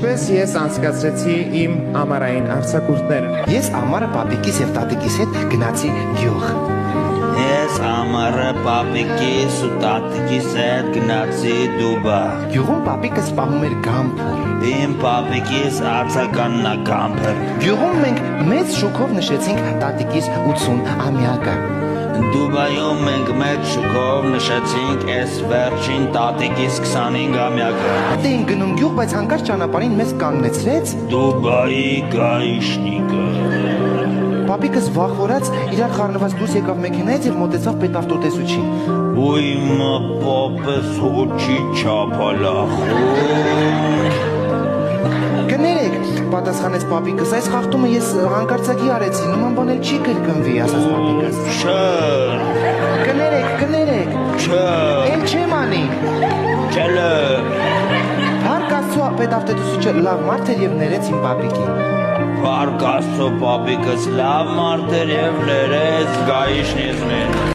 Ինչպես ես անցկացրեցի իմ ամառային արձակուրդները։ Ես ամառը պապիկիս եւ տատիկիս հետ գնացի գյուղ։ Ես ամառը պապիկիս ու տատիկիս հետ գնացի Դուբա։ Գյուղում պապիկս պահում էր գամփը։ Իմ պապիկիս արձականն է գամփը։ Գյուղում մենք մեծ շուկով նշեցինք տատիկիս 80-ամյակը։ Դուբայում մենք մեծ շուկով նշեցինք այս վերջին տատիկիս 25-ամյակը։ Դե ենք գնում գյուղ, բայց հանկարծ ճանապարհին մեզ կանգնեցրեց Դուբայի գայշնիկը։ Պապիկս վախվորած իրար խառնված դուրս եկավ մեքենայից եւ մոտեցավ պետավտոտեսուչին։ Ույմը պապս հոչի չափալախում։ Կներեք, պատասխանեց պապիկս, այս խախտումը ես հանկարծակի արեցի, նման բան էլ չի կրկնվի, ասաց պապիկս։ Չէ։ Կներեք։ Չէ։ Էլ չեմ անի։ Չելը։ Փառք Աստծո, պետավտոտեսուչը լավ մարդ էր եւ ներեց իմ պապիկին։ Փառք Աստծո, պապիկս լավ մարդ էր եւ ներեց գայիշնիզմին։